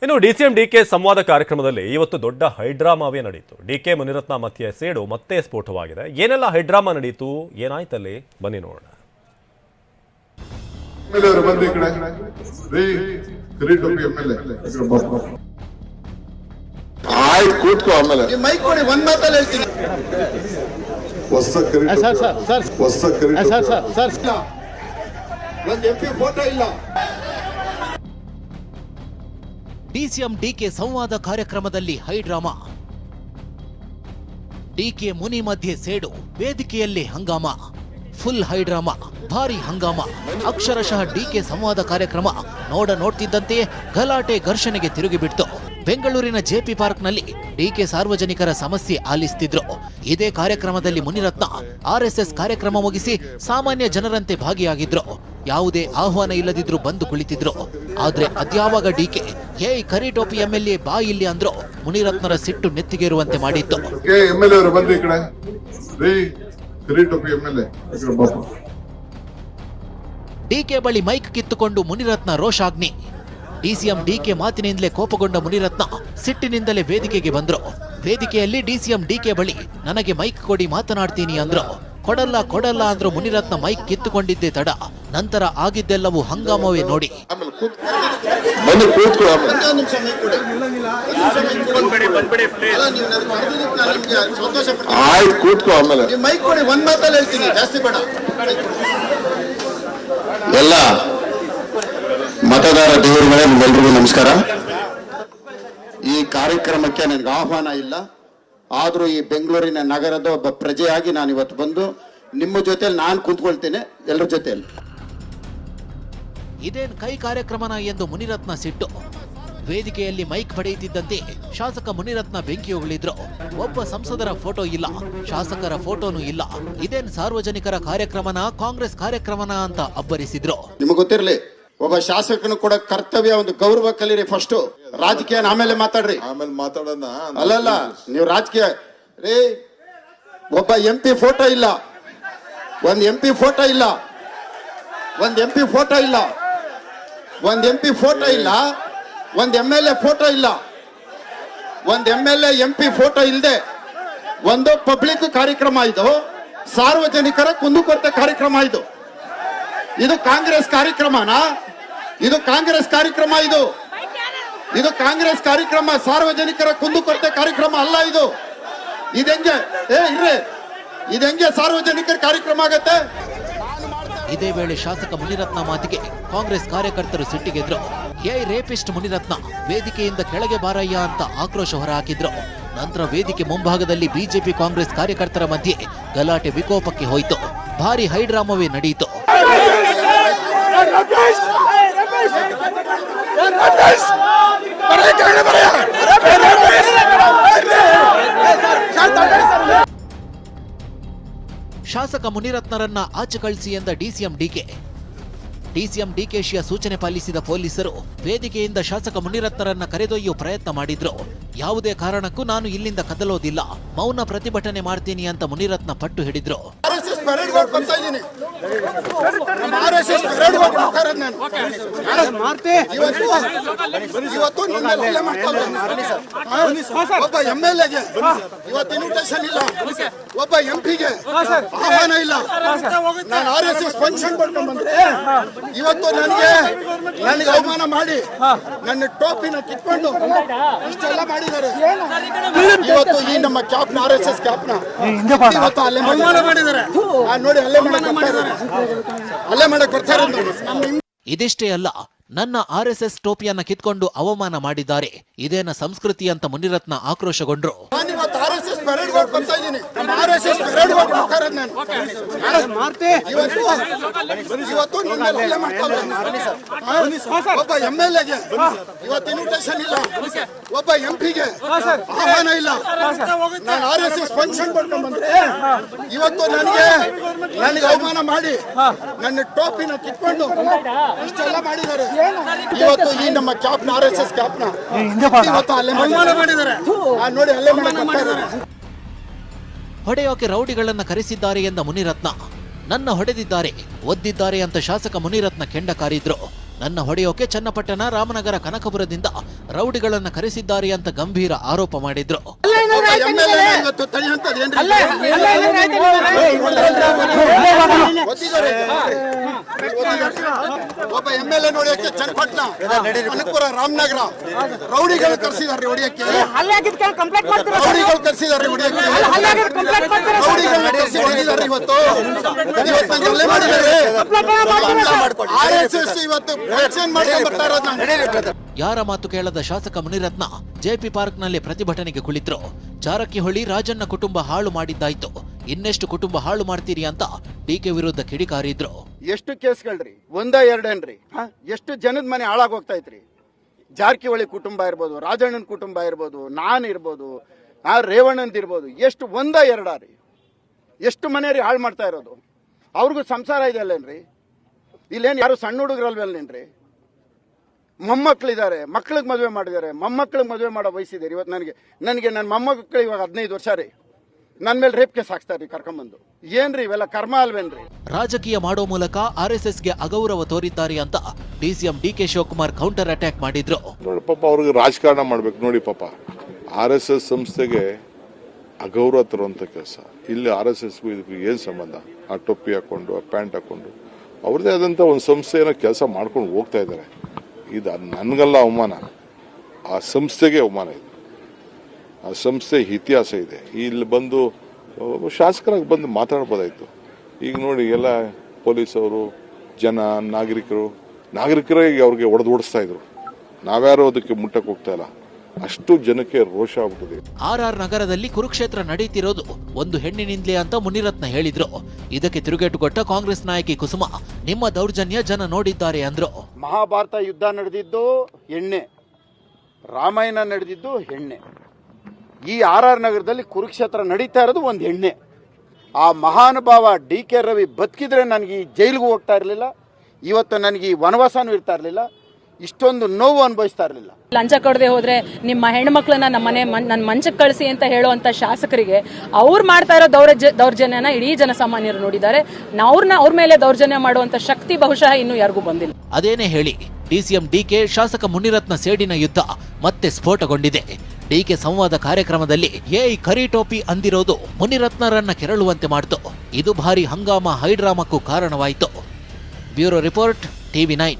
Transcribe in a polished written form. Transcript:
ಇನ್ನು DCM DK ಸಂವಾದ ಕಾರ್ಯಕ್ರಮದಲ್ಲಿ ಇವತ್ತು ದೊಡ್ಡ ಹೈಡ್ರಾಮಾವೇ ನಡೆಯಿತು. ಡಿಕೆ ಮುನಿರತ್ನ ಮಧ್ಯೆ ಸೇಡು ಮತ್ತೆ ಸ್ಫೋಟವಾಗಿದೆ. ಏನೆಲ್ಲ ಹೈಡ್ರಾಮಾ ನಡೆಯಿತು, ಏನಾಯ್ತಲ್ಲಿ ಬನ್ನಿ ನೋಡೋಣ. ಕೂತ್ಕೋ ಆಮೇಲೆ ಮೈಕ್ ಕೊಡಿ, ಒಂದ್ ಮಾತಲ್ಲಿ ಹೇಳ್ತೀನಿ. ಫೋಟೋ ಇಲ್ಲ. ಡಿಸಿಎಂ ಡಿಕೆ ಸಂವಾದ ಕಾರ್ಯಕ್ರಮದಲ್ಲಿ ಹೈಡ್ರಾಮಾ. ಡಿಕೆ ಮುನಿ ಮಧ್ಯೆ ಸೇಡು, ವೇದಿಕೆಯಲ್ಲಿ ಹಂಗಾಮ. ಫುಲ್ ಹೈಡ್ರಾಮಾ, ಭಾರಿ ಹಂಗಾಮ. ಅಕ್ಷರಶಃ ಡಿಕೆ ಸಂವಾದ ಕಾರ್ಯಕ್ರಮ ನೋಡ್ತಿದ್ದಂತೆಯೇ ಗಲಾಟೆ ಘರ್ಷಣೆಗೆ ತಿರುಗಿಬಿಡ್ತು. ಬೆಂಗಳೂರಿನ ಜೆಪಿ ಪಾರ್ಕ್ನಲ್ಲಿ ಡಿಕೆ ಸಾರ್ವಜನಿಕರ ಸಮಸ್ಯೆ ಆಲಿಸುತ್ತಿದ್ರು. ಇದೇ ಕಾರ್ಯಕ್ರಮದಲ್ಲಿ ಮುನಿರತ್ನ ಆರ್ಎಸ್ಎಸ್ ಕಾರ್ಯಕ್ರಮ ಮುಗಿಸಿ ಸಾಮಾನ್ಯ ಜನರಂತೆ ಭಾಗಿಯಾಗಿದ್ರು. ಯಾವುದೇ ಆಹ್ವಾನ ಇಲ್ಲದಿದ್ರು ಬಂದು ಕುಳಿತಿದ್ರು. ಆದ್ರೆ ಅದ್ಯಾವಾಗ ಡಿಕೆ ಹೇ ಕರಿಟೋಪಿ ಎಂಎಲ್ಎ ಬಾ ಇಲ್ಲಿ ಅಂದ್ರು ಮುನಿರತ್ನರ ಸಿಟ್ಟು ನೆತ್ತಿಗೇರುವಂತೆ ಮಾಡಿತ್ತು. ಡಿಕೆ ಬಳಿ ಮೈಕ್ ಕಿತ್ತುಕೊಂಡು ಮುನಿರತ್ನ ರೋಷಾಗ್ನಿ. ಡಿಸಿಎಂ ಡಿಕೆ ಮಾತಿನಿಂದಲೇ ಕೋಪಗೊಂಡ ಮುನಿರತ್ನ ಸಿಟ್ಟಿನಿಂದಲೇ ವೇದಿಕೆಗೆ ಬಂದ್ರು. ವೇದಿಕೆಯಲ್ಲಿ ಡಿಸಿಎಂ ಡಿಕೆ ಬಳಿ ನನಗೆ ಮೈಕ್ ಕೊಡಿ, ಮಾತನಾಡ್ತೀನಿ ಅಂದ್ರು. ಕೊಡಲ್ಲ ಅಂದ್ರು ಮುನಿರತ್ನ ಮೈಕ್ ಕಿತ್ತುಕೊಂಡಿದ್ದೇ ತಡ. ನಂತರ ಆಗಿದ್ದೆಲ್ಲವೂ ಹಂಗಾಮವೇ ನೋಡಿ. ಎಲ್ಲ ಮತದಾರ ದೇವರುಗಳೇ, ನಿಮ್ಮೆಲ್ಲರಿಗೂ ನಮಸ್ಕಾರ. ಈ ಕಾರ್ಯಕ್ರಮಕ್ಕೆ ನನಗೆ ಆಹ್ವಾನ ಇಲ್ಲ, ಆದರೂ ಈ ಬೆಂಗಳೂರಿನ ನಗರದ ಒಬ್ಬ ಪ್ರಜೆಯಾಗಿ ನಾನು ಇವತ್ತು ಬಂದು ನಿಮ್ಮ ಜೊತೆಯಲ್ಲಿ ನಾನು ಕುಂತ್ಕೊಳ್ತೇನೆ, ಎಲ್ಲರ ಜೊತೆಯಲ್ಲಿ. ಇದೇನ್ ಕೈ ಕಾರ್ಯಕ್ರಮನ ಎಂದು ಮುನಿರತ್ನ ಸಿಟ್ಟು. ವೇದಿಕೆಯಲ್ಲಿ ಮೈಕ್ ಪಡೆಯುತ್ತಿದ್ದಂತೆ ಶಾಸಕ ಮುನಿರತ್ನ ಬೆಂಕಿ ಉಗುಳಿದ್ರು. ಒಬ್ಬ ಸಂಸದರ ಫೋಟೋ ಇಲ್ಲ, ಶಾಸಕರ ಫೋಟೋನೂ ಇಲ್ಲ. ಇದೇನ್ ಸಾರ್ವಜನಿಕರ ಕಾರ್ಯಕ್ರಮನ, ಕಾಂಗ್ರೆಸ್ ಕಾರ್ಯಕ್ರಮನ ಅಂತ ಅಬ್ಬರಿಸಿದ್ರು. ನಿಮಗೆ ಗೊತ್ತಿರಲಿ, ಒಬ್ಬ ಶಾಸಕನು ಕೂಡ ಕರ್ತವ್ಯ, ಒಂದು ಗೌರವ ಕಲೀರಿ. ಫಸ್ಟ್ ರಾಜಕೀಯ ಆಮೇಲೆ ಮಾತಾಡ್ರಿ, ಆಮೇಲೆ ಮಾತಾಡೋಣ. ಅಲ್ಲಲ್ಲ, ನೀವು ರಾಜಕೀಯ ರೀ. ಒಬ್ಬ ಎಂಪಿ ಫೋಟೋ ಇಲ್ಲ, ಒಂದ್ ಎಂಪಿ ಫೋಟೋ ಇಲ್ಲ, ಒಂದ್ ಎಂಪಿ ಫೋಟೋ ಇಲ್ಲ, ಒಂದ್ ಎಂಪಿ ಫೋಟೋ ಇಲ್ಲ, ಒಂದ್ ಎಂಎಲ್ಎ ಫೋಟೋ ಇಲ್ಲ, ಒಂದ್ ಎಂಎಲ್ಎ ಎಂಪಿ ಫೋಟೋ ಇಲ್ಲದೆ ಒಂದು ಪಬ್ಲಿಕ್ ಕಾರ್ಯಕ್ರಮ, ಇದು ಸಾರ್ವಜನಿಕರ ಕುಂದುಕೊರತೆ ಕಾರ್ಯಕ್ರಮ. ಇದು ಕಾಂಗ್ರೆಸ್ ಕಾರ್ಯಕ್ರಮನಾ? ಇದು ಕಾಂಗ್ರೆಸ್ ಕಾರ್ಯಕ್ರಮ, ಇದು ಕಾಂಗ್ರೆಸ್ ಕಾರ್ಯಕ್ರಮ, ಸಾರ್ವಜನಿಕರ ಕುಂದುಕೊರತೆ ಕಾರ್ಯಕ್ರಮ ಅಲ್ಲ. ಇದೆಂಗೆ ಇದೆಂಗೆ ಸಾರ್ವಜನಿಕರ ಕಾರ್ಯಕ್ರಮ ಆಗತ್ತೆ? ಇದೇ ವೇಳೆ ಶಾಸಕ ಮುನಿರತ್ನ ಮಾತಿಗೆ ಕಾಂಗ್ರೆಸ್ ಕಾರ್ಯಕರ್ತರು ಸಿಟ್ಟಿಗೆದ್ರು. ರೇಪಿಸ್ಟ್ ಮುನಿರತ್ನ, ವೇದಿಕೆಯಿಂದ ಕೆಳಗೆ ಬಾರಯ್ಯ ಅಂತ ಆಕ್ರೋಶ ಹೊರಹಾಕಿದ್ರು. ನಂತರ ವೇದಿಕೆ ಮುಂಭಾಗದಲ್ಲಿ ಬಿಜೆಪಿ ಕಾಂಗ್ರೆಸ್ ಕಾರ್ಯಕರ್ತರ ಮಧ್ಯೆ ಗಲಾಟೆ ವಿಕೋಪಕ್ಕೆ ಹೋಯಿತು. ಭಾರಿ ಹೈಡ್ರಾಮವೇ ನಡೆಯಿತು. ಶಾಸಕ ಮುನಿರತ್ನರನ್ನ ಆಚೆ ಕಳಿಸಿ ಎಂದ ಡಿಸಿಎಂ ಡಿಕೆಶಿಯ ಸೂಚನೆ ಪಾಲಿಸಿದ ಪೊಲೀಸರು ವೇದಿಕೆಯಿಂದ ಶಾಸಕ ಮುನಿರತ್ನರನ್ನ ಕರೆದೊಯ್ಯುವ ಪ್ರಯತ್ನ ಮಾಡಿದ್ರು. ಯಾವುದೇ ಕಾರಣಕ್ಕೂ ನಾನು ಇಲ್ಲಿಂದ ಕದಲೋದಿಲ್ಲ, ಮೌನ ಪ್ರತಿಭಟನೆ ಮಾಡ್ತೀನಿ ಅಂತ ಮುನಿರತ್ನ ಪಟ್ಟು ಹಿಡಿದ್ರು. ಒಬ್ಬ ಎಂಎಲ್ಎಗೆ ಇವತ್ತು ಇನ್ವಿಟೇಷನ್ ಇಲ್ಲ, ಒಬ್ಬ ಎಂಪಿಗೆ ಆಹ್ವಾನ ಇಲ್ಲ. ನಾನು ಆರ್ಎಸ್ಎಸ್ ಫಂಕ್ಷನ್ ಮಾಡ್ಕೊಂಡು ಬಂದ್ರೆ ಇವತ್ತು ನನಗೆ ಅವಮಾನ ಮಾಡಿ ನನ್ನ ಟೋಪಿನ ಕಿತ್ಕೊಂಡು ಇಷ್ಟೆಲ್ಲ ಮಾಡಿದ್ದಾರೆ. ಇವತ್ತು ಈ ನಮ್ಮ ಕ್ಯಾಪ್ನ, ಆರ್ಎಸ್ಎಸ್ ಕ್ಯಾಪ್ನ ಇವತ್ತು ಅಲ್ಲೇ ಮಾಡಿದ್ದಾರೆ ನೋಡಿ, ಅಲ್ಲೇ ಮಾಡಕ್ ಬರ್ತಾರೆ. ಇದಿಷ್ಟೇ ಅಲ್ಲ, ನನ್ನ ಆರ್ಎಸ್ಎಸ್ ಟೋಪಿಯನ್ನ ಕಿತ್ಕೊಂಡು ಅವಮಾನ ಮಾಡಿದ್ದಾರೆ. ಇದೇನ ಸಂಸ್ಕೃತಿ ಅಂತ ಮುನಿರತ್ನ ಆಕ್ರೋಶಗೊಂಡ್ರು. ಒಬ್ಬ ಎಂಎಲ್ಎಗೆ ಇವತ್ತು ಇನ್ವಿಟೇಷನ್ ಇಲ್ಲ, ಒಬ್ಬ ಎಂಪಿಗೆ ಆಹ್ವಾನ ಇಲ್ಲ. ನಾನು ಆರ್ಎಸ್ಎಸ್ ಫಂಕ್ಷನ್ ಮಾಡ್ಕೊಂಡು ಬಂದ್ರೆ ಇವತ್ತು ನನಗೆ ಅವಮಾನ ಮಾಡಿ ನನ್ನ ಟೋಪಿನ ಕಿತ್ಕೊಂಡು ಇಷ್ಟೆಲ್ಲ ಮಾಡಿದ್ದಾರೆ. ಇವತ್ತು ಈ ನಮ್ಮ ಕ್ಯಾಪ್ನ, ಆರ್ಎಸ್ಎಸ್ ಕ್ಯಾಪ್ನ ಇವತ್ತು ಅಲ್ಲೇ ಮಾಡಿದ್ದಾರೆ ನೋಡಿ, ಅಲ್ಲೇ ಹೊಡೆಯೋಕೆ ರೌಡಿಗಳನ್ನ ಕರೆಸಿದ್ದಾರೆ ಎಂದ ಮುನಿರತ್ನ, ನನ್ನ ಹೊಡೆದಿದ್ದಾರೆ, ಒದ್ದಿದ್ದಾರೆ ಅಂತ ಶಾಸಕ ಮುನಿರತ್ನ ಕೆಂಡ ಕಾರಿದ್ರು. ನನ್ನ ಹೊಡೆಯೋಕೆ ಚನ್ನಪಟ್ಟಣ, ರಾಮನಗರ, ಕನಕಪುರದಿಂದ ರೌಡಿಗಳನ್ನ ಕರೆಸಿದ್ದಾರೆ ಅಂತ ಗಂಭೀರ ಆರೋಪ ಮಾಡಿದ್ರು. ಒಬ್ಬ MLA ನೋಡಿಯಕ್ಕೆ ಚನ್ನಪಟ್ಟಣ, ಕನಕಪುರ, ರಾಮನಗರ ರೌಡಿಗಳು ಕರೆಸಿದಾರೆ ಹೊಡಿಯಕ್ಕೆ, ರೌಡಿಗಳು ಕರೆಸಿದಾರೆ ಹೊಡಿಯಕ್ಕೆ, ರೌಡಿಗಳನ್ನ ಕರೆಸಿ ಹೊಡೆದಿದ್ದಾರೆ. ಇವತ್ತು ನಂಗೆ ಮಾಡಿದ್ದಾರೆ. RSS ಇವತ್ತು ವ್ಯಾಕ್ಸಿನ್ ಮಾಡ್ಕೊಂಡು ಬರ್ತಾ ಇರೋದು ನಾವು. ಯಾರ ಮಾತು ಕೇಳದ ಶಾಸಕ ಮುನಿರತ್ನ JP ಪಾರ್ಕ್ನಲ್ಲಿ ಪ್ರತಿಭಟನೆಗೆ ಕುಳಿತರು. ಜಾರಕಿಹೊಳಿ, ರಾಜಣ್ಣ ಕುಟುಂಬ ಹಾಳು ಮಾಡಿದ್ದಾಯ್ತು, ಇನ್ನೆಷ್ಟು ಕುಟುಂಬ ಹಾಳು ಮಾಡ್ತೀರಿ ಅಂತ DK ವಿರುದ್ಧ ಕಿಡಿಕಾರಿದ್ರು. ಎಷ್ಟು ಕೇಸ್ಗಳ್ರಿ, ಒಂದ ಎರಡೇನ್ರಿ, ಎಷ್ಟು ಜನದ ಮನೆ ಹಾಳಾಗಿ ಹೋಗ್ತಾ ಇತ್ರಿ. ಜಾರಕಿಹೊಳಿ ಕುಟುಂಬ ಇರ್ಬೋದು, ರಾಜಣ್ಣನ ಕುಟುಂಬ ಇರ್ಬೋದು, ನಾನು ಇರ್ಬೋದು, ರೇವಣ್ಣಂದ್ ಇರ್ಬೋದು, ಎಷ್ಟು ಒಂದ ಎರಡಾರಿ, ಎಷ್ಟು ಮನೆಯವ್ರಿ ಹಾಳು ಮಾಡ್ತಾ ಇರೋದು. ಅವ್ರಿಗೂ ಸಂಸಾರ ಇದೆ ಅಲ್ಲೇನ್ರಿ, ಇಲ್ಲೇನು ಯಾರು ಸಣ್ಣ ಹುಡುಗರಲ್ವೇನ್ರಿ, ಮೊಮ್ಮಕ್ಳಿದ್ದಾರೆ, ಮಕ್ಳಿಗೆ ಮದುವೆ ಮಾಡಿದ್ದಾರೆ, ಮೊಮ್ಮಕ್ಳಿಗೆ ಮದುವೆ ಮಾಡೋ ವಯಸ್ಸಿದೆ. ಇವತ್ತು ನನಗೆ ನನ್ನ ಮೊಮ್ಮಕ್ಕಳು ಇವಾಗ 15 ವರ್ಷ ರೀ, ನನ್ನ ಮೇಲೆ ರೇಪ್ ಕೇಸ್ ಹಾಕ್ಸ್ತಾರ್ರಿ ಕರ್ಕೊಂಬಂದು. ಏನ್ರಿ ಇವೆಲ್ಲ ಕರ್ಮ ಅಲ್ವೇನ್ರಿ? ರಾಜಕೀಯ ಮಾಡೋ ಮೂಲಕ RSSಗೆ ಅಗೌರವ ತೋರಿದ್ದಾರೆ ಅಂತ DCM DK Shivakumar counter attack ಮಾಡಿದ್ರು. ನೋಡಿ ಪಾಪ ಅವ್ರಿಗೆ ರಾಜಕಾರಣ ಮಾಡ್ಬೇಕು. ನೋಡಿ ಪಾಪ RSS ಸಂಸ್ಥೆಗೆ ಅಗೌರವ ತರುವಂತ ಕೆಲಸ. ಇಲ್ಲಿ RSSಗೂ ಇದಕ್ಕೂ ಏನು ಸಂಬಂಧ? ಆ ಟೊಪ್ಪಿ ಹಾಕೊಂಡು, ಆ ಪ್ಯಾಂಟ್ ಹಾಕೊಂಡು ಅವ್ರದ್ದೇ ಆದಂಥ ಒಂದು ಸಂಸ್ಥೆನ ಕೆಲಸ ಮಾಡ್ಕೊಂಡು ಹೋಗ್ತಾ ಇದ್ದಾರೆ. ಇದು ನನಗಲ್ಲ ಅವಮಾನ, ಆ ಸಂಸ್ಥೆಗೆ ಅವಮಾನ ಇದೆ. ಆ ಸಂಸ್ಥೆ ಇತಿಹಾಸ ಇದೆ. ಇಲ್ಲಿ ಬಂದು ಶಾಸಕರಾಗಿ ಬಂದು ಮಾತಾಡ್ಬೋದಾಯ್ತು. ಈಗ ನೋಡಿ ಎಲ್ಲ ಪೊಲೀಸವರು, ಜನ, ನಾಗರಿಕರೇ ಅವ್ರಿಗೆ ಓಡಿಸ್ತಾ ಇದ್ರು. ನಾವ್ಯಾರು ಅದಕ್ಕೆ ಮುಟ್ಟಕ್ಕೆ ಹೋಗ್ತಾ ಇಲ್ಲ. ಅಷ್ಟು ಜನಕ್ಕೆ ರೋಷ ಆಗ್ಬಿಟ್ಟಿದೆ. RR ನಗರದಲ್ಲಿ ಕುರುಕ್ಷೇತ್ರ ನಡೀತಿರೋದು ಒಂದು ಹೆಣ್ಣಿನಿಂದಲೇ ಅಂತ ಮುನಿರತ್ನ ಹೇಳಿದ್ರು. ಇದಕ್ಕೆ ತಿರುಗೇಟು ಕೊಟ್ಟ ಕಾಂಗ್ರೆಸ್ ನಾಯಕಿ ಕುಸುಮ, ನಿಮ್ಮ ದೌರ್ಜನ್ಯ ಜನ ನೋಡಿದ್ದಾರೆ ಅಂದ್ರು. ಮಹಾಭಾರತ ಯುದ್ಧ ನಡೆದಿದ್ದು ಎಣ್ಣೆ, ರಾಮಾಯಣ ನಡೆದಿದ್ದು ಎಣ್ಣೆ. ಈ RR ನಗರದಲ್ಲಿ ಕುರುಕ್ಷೇತ್ರ ನಡೀತಾ ಇರೋದು ಒಂದು ಎಣ್ಣೆ. ಆ ಮಹಾನುಭಾವ DK ರವಿ ಬದುಕಿದ್ರೆ ನನಗೆ ಈ ಜೈಲಿಗೂ ಹೋಗ್ತಾ ಇರಲಿಲ್ಲ, ಇವತ್ತು ನನಗೆ ಈ ವನವಾಸನೂ ಇರ್ತಾ ಇರಲಿಲ್ಲ, ಇಷ್ಟೊಂದು ನೋವು ಅನುಭವಿಸ್ತಾ ಇರಲಿಲ್ಲ. ಲಂಚ ಕೊಡದೆ ಹೋದ್ರೆ ನಿಮ್ಮ ಹೆಣ್ಮಕ್ಳನ್ನ ನನ್ನ ಮಂಚಕ್ಕೆ ಕಳಿಸಿ ಅಂತ ಹೇಳುವಂತ ಶಾಸಕರಿಗೆ ಅವ್ರು ಮಾಡ್ತಾ ಇರೋ ದೌರ್ಜನ್ಯನ ಇಡೀ ಜನಸಾಮಾನ್ಯರು ನೋಡಿದ್ದಾರೆ. ಅವ್ರ ಮೇಲೆ ದೌರ್ಜನ್ಯ ಮಾಡುವಂತ ಶಕ್ತಿ ಬಹುಶಃ ಇನ್ನು ಯಾರಿಗೂ ಬಂದಿಲ್ಲ. ಅದೇನೇ ಹೇಳಿ DCM DK ಶಾಸಕ ಮುನಿರತ್ನ ಸೇಡಿನ ಯುದ್ಧ ಮತ್ತೆ ಸ್ಫೋಟಗೊಂಡಿದೆ. DK ಸಂವಾದ ಕಾರ್ಯಕ್ರಮದಲ್ಲಿ ಕರಿ ಟೋಪಿ ಅಂದಿರೋದು ಮುನಿರತ್ನರನ್ನ ಕೆರಳುವಂತೆ ಮಾಡ್ತು. ಇದು ಭಾರಿ ಹಂಗಾಮ, ಹೈಡ್ರಾಮಕ್ಕೂ ಕಾರಣವಾಯಿತು. Bureau report, TV9.